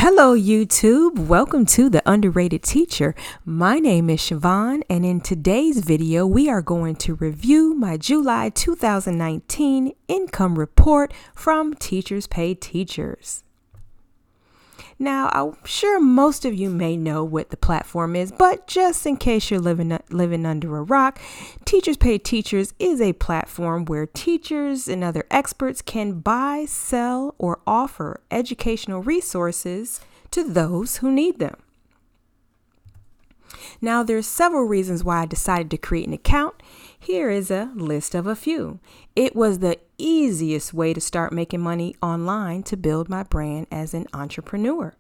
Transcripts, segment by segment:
Hello, YouTube. Welcome to The Underrated Teacher. My name is Siobhan, and in today's video, we are going to review my July 2019 income report from Teachers Pay Teachers. Now, I'm sure most of you may know what the platform is, but just in case you're living under a rock, Teachers Pay Teachers is a platform where teachers and other experts can buy, sell, or offer educational resources to those who need them. Now, there's several reasons why I decided to create an account. Here is a list of a few. It was the easiest way to start making money online to build my brand as an entrepreneur.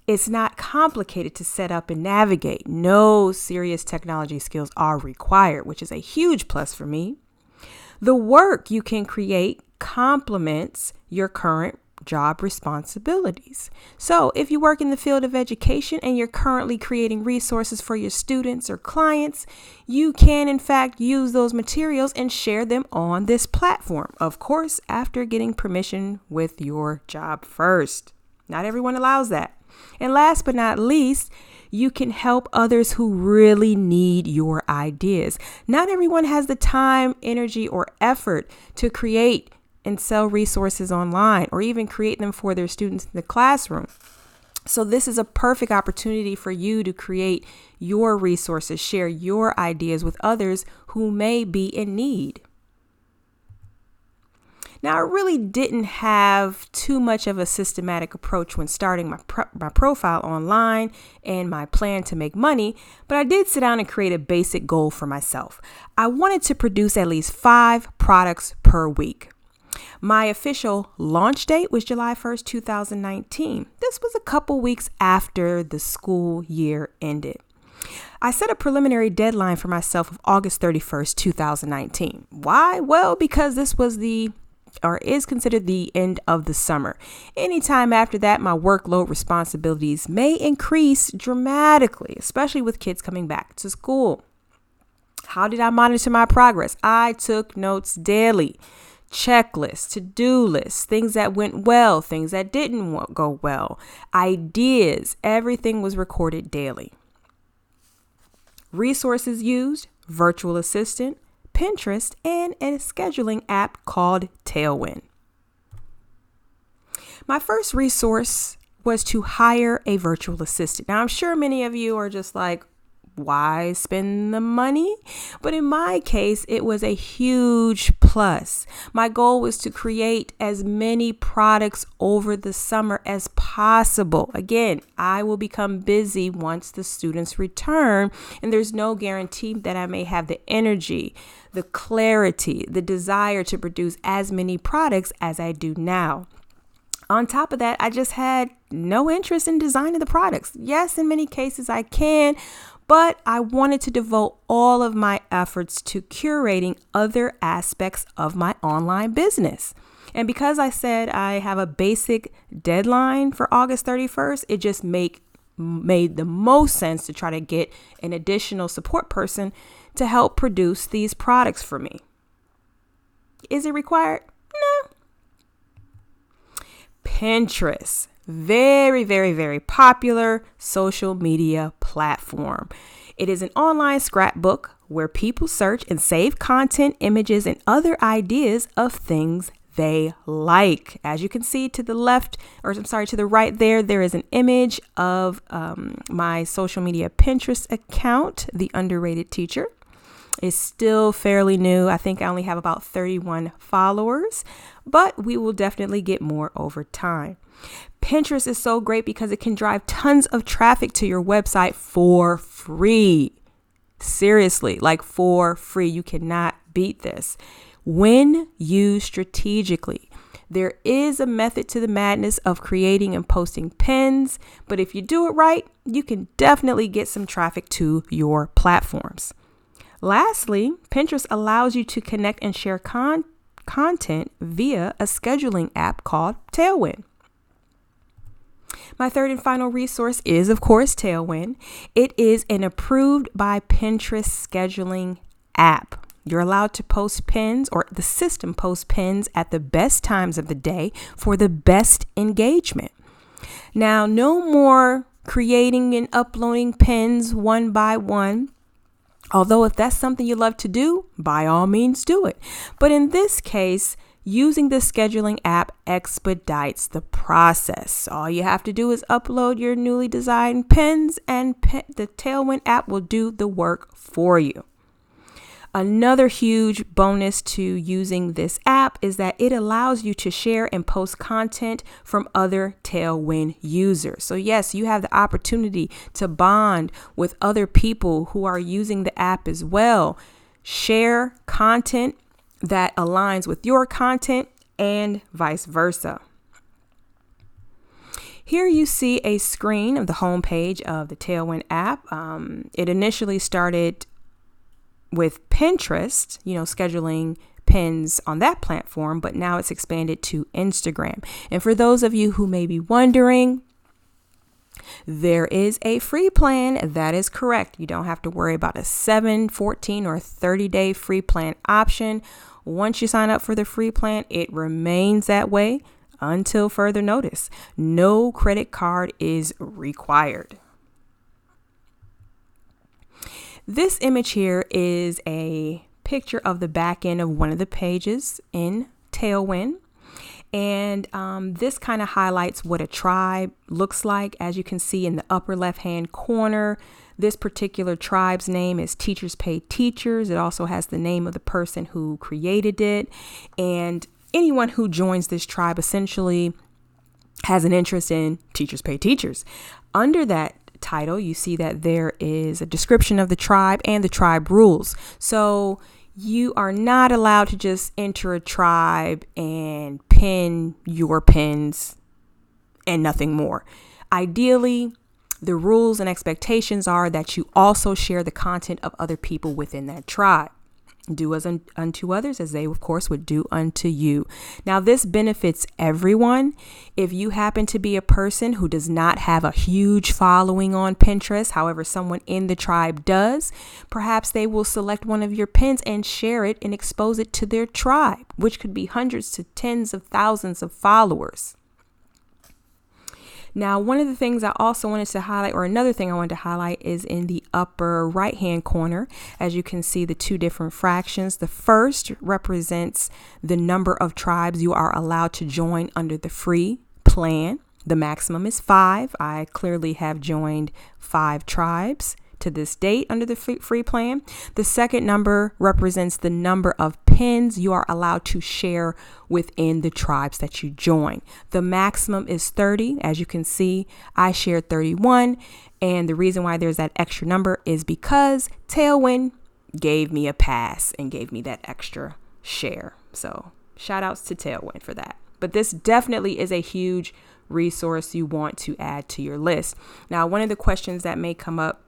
It's not complicated to set up and navigate. No serious technology skills are required, which is a huge plus for me. The work you can create complements your current job responsibilities. So if you work in the field of education and you're currently creating resources for your students or clients, you can in fact use those materials and share them on this platform. Of course, after getting permission with your job first. Not everyone allows that. And last but not least, you can help others who really need your ideas. Not everyone has the time, energy, or effort to create and sell resources online or even create them for their students in the classroom. So this is a perfect opportunity for you to create your resources, share your ideas with others who may be in need. Now, I really didn't have too much of a systematic approach when starting my profile online and my plan to make money, but I did sit down and create a basic goal for myself. I wanted to produce at least 5 products per week. My official launch date was July 1st, 2019. This was a couple weeks after the school year ended. I set a preliminary deadline for myself of August 31st, 2019. Why? Well, because this was is considered the end of the summer. Anytime after that, my workload responsibilities may increase dramatically, especially with kids coming back to school. How did I monitor my progress? I took notes daily. Checklists, to-do lists, things that went well, things that didn't go well, ideas, everything was recorded daily. Resources used, virtual assistant, Pinterest, and a scheduling app called Tailwind. My first resource was to hire a virtual assistant. Now, I'm sure many of you are just like, why spend the money? But in my case, it was a huge plus. My goal was to create as many products over the summer as possible. Again, I will become busy once the students return, and there's no guarantee that I may have the energy, the clarity, the desire to produce as many products as I do now. On top of that, I just had no interest in designing the products. Yes, in many cases I can, but I wanted to devote all of my efforts to curating other aspects of my online business. And because I said I have a basic deadline for August 31st, it just made the most sense to try to get an additional support person to help produce these products for me. Is it required? No. Pinterest. Very, very, very popular social media platform. It is an online scrapbook where people search and save content, images, and other ideas of things they like. As you can see to the right there is an image of my social media Pinterest account, The Underrated Teacher. It's still fairly new. I think I only have about 31 followers, but we will definitely get more over time. Pinterest is so great because it can drive tons of traffic to your website for free. Seriously, like for free. You cannot beat this. When used strategically. There is a method to the madness of creating and posting pins, but if you do it right, you can definitely get some traffic to your platforms. Lastly, Pinterest allows you to connect and share content via a scheduling app called Tailwind. My third and final resource is, of course, Tailwind. It is an approved by Pinterest scheduling app. You're allowed to post pins, or the system posts pins at the best times of the day for the best engagement. Now, no more creating and uploading pins one by one. Although if that's something you love to do, by all means do it. But in this case, using the scheduling app expedites the process. All you have to do is upload your newly designed pins and the Tailwind app will do the work for you. Another huge bonus to using this app is that it allows you to share and post content from other Tailwind users. So yes, you have the opportunity to bond with other people who are using the app as well. Share content that aligns with your content and vice versa. Here you see a screen of the homepage of the Tailwind app. It initially started with Pinterest, scheduling pins on that platform, but now it's expanded to Instagram. And for those of you who may be wondering, there is a free plan. That is correct. You don't have to worry about a 7, 14, or 30-day free plan option. Once you sign up for the free plan, it remains that way until further notice. No credit card is required. This image here is a picture of the back end of one of the pages in Tailwind. And this kind of highlights what a tribe looks like. As you can see in the upper left-hand corner, this particular tribe's name is Teachers Pay Teachers. It also has the name of the person who created it. And anyone who joins this tribe essentially has an interest in Teachers Pay Teachers. Under that title, you see that there is a description of the tribe and the tribe rules. So you are not allowed to just enter a tribe and pin your pins and nothing more. Ideally, the rules and expectations are that you also share the content of other people within that tribe. Do as unto others as they, of course, would do unto you. Now, this benefits everyone. If you happen to be a person who does not have a huge following on Pinterest, however, someone in the tribe does, perhaps they will select one of your pins and share it and expose it to their tribe, which could be hundreds to tens of thousands of followers. Now, one of the things I also wanted to highlight, or another thing I wanted to highlight, is in the upper right-hand corner. As you can see, the two different fractions. The first represents the number of tribes you are allowed to join under the free plan. The maximum is 5. I clearly have joined 5 tribes to this date under the free plan. The second number represents the number of pins you are allowed to share within the tribes that you join. The maximum is 30. As you can see, I shared 31. And the reason why there's that extra number is because Tailwind gave me a pass and gave me that extra share. So shout outs to Tailwind for that. But this definitely is a huge resource you want to add to your list. Now, one of the questions that may come up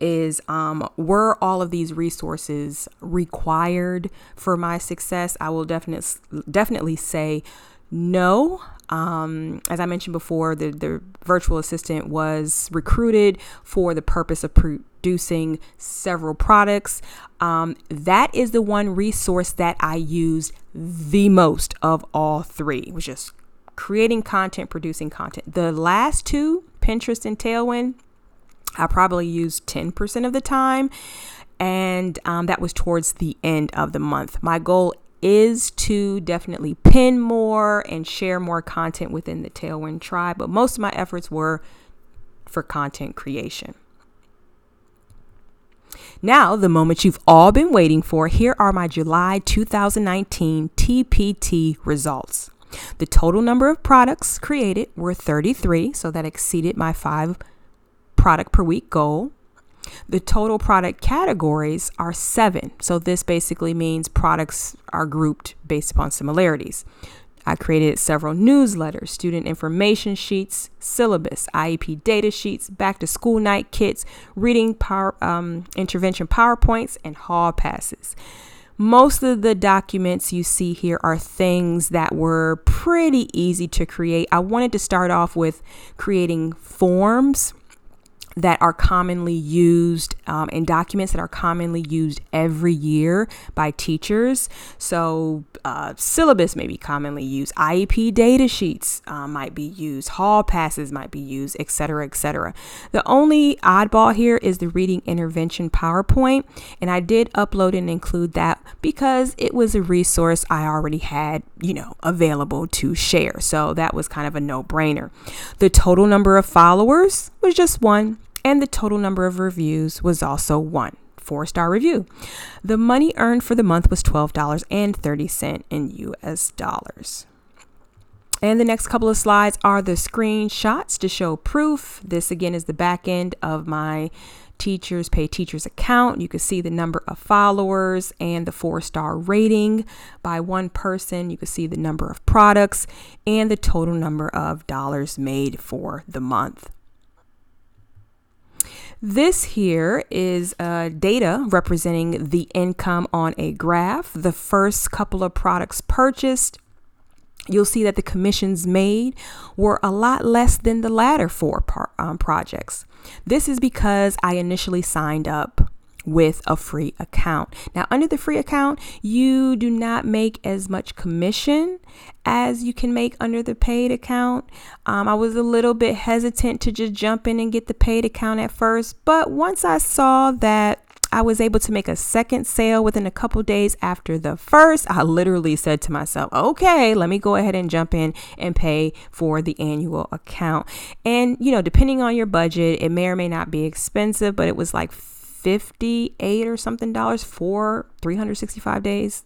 is, were all of these resources required for my success? I will definitely say no. As I mentioned before, the virtual assistant was recruited for the purpose of producing several products. That is the one resource that I used the most of all 3, was just creating content, producing content. The last 2, Pinterest and Tailwind, I probably used 10% of the time, and that was towards the end of the month. My goal is to definitely pin more and share more content within the Tailwind tribe, but most of my efforts were for content creation. Now, the moment you've all been waiting for, here are my July 2019 TPT results. The total number of products created were 33, so that exceeded my 5 product per week goal. The total product categories are 7. So this basically means products are grouped based upon similarities. I created several newsletters, student information sheets, syllabus, IEP data sheets, back to school night kits, reading intervention PowerPoints, and hall passes. Most of the documents you see here are things that were pretty easy to create. I wanted to start off with creating forms that are commonly used and documents that are commonly used every year by teachers. So syllabus may be commonly used, IEP data sheets might be used, hall passes might be used, etc., etc. The only oddball here is the reading intervention PowerPoint, and I did upload and include that because it was a resource I already had, available to share. So that was kind of a no-brainer. The total number of followers was just 1. And the total number of reviews was also 1 4-star review. The money earned for the month was $12.30 in US dollars. And the next couple of slides are the screenshots to show proof. This again is the back end of my Teachers Pay Teachers account. You can see the number of followers and the 4-star rating by one person. You can see the number of products and the total number of dollars made for the month. This here is data representing the income on a graph. The first couple of products purchased, you'll see that the commissions made were a lot less than the latter 4 projects. This is because I initially signed up with a free account. Now, under the free account, you do not make as much commission as you can make under the paid account. I was a little bit hesitant to just jump in and get the paid account at first, but once I saw that I was able to make a second sale within a couple days after the first, I literally said to myself, okay, let me go ahead and jump in and pay for the annual account. And, depending on your budget, it may or may not be expensive, but it was like $58 or something for 365 days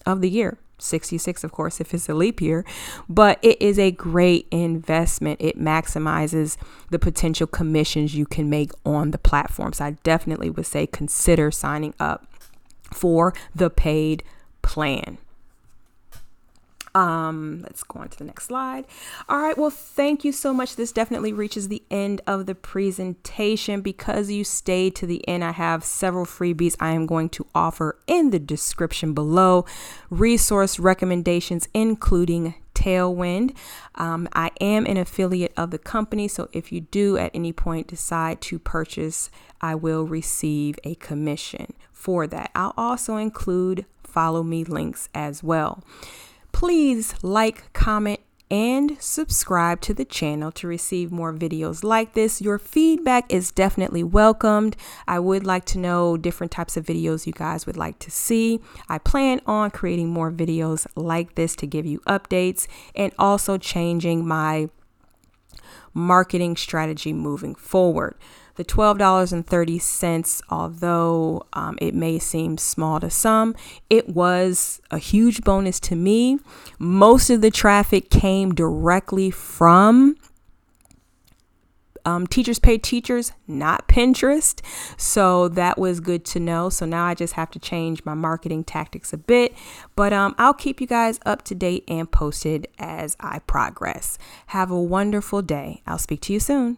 of the year. 66, of course, if it's a leap year, but it is a great investment. It maximizes the potential commissions you can make on the platform. So I definitely would say consider signing up for the paid plan. Let's go on to the next slide. All right. Well, thank you so much. This definitely reaches the end of the presentation. Because you stayed to the end, I have several freebies I am going to offer in the description below. Resource recommendations, including Tailwind. I am an affiliate of the company, so if you do at any point decide to purchase, I will receive a commission for that. I'll also include follow me links as well. Please like, comment, and subscribe to the channel to receive more videos like this. Your feedback is definitely welcomed. I would like to know different types of videos you guys would like to see. I plan on creating more videos like this to give you updates and also changing my marketing strategy moving forward. The $12.30, although it may seem small to some, it was a huge bonus to me. Most of the traffic came directly from Teachers Pay Teachers, not Pinterest. So that was good to know. So now I just have to change my marketing tactics a bit, but I'll keep you guys up to date and posted as I progress. Have a wonderful day. I'll speak to you soon.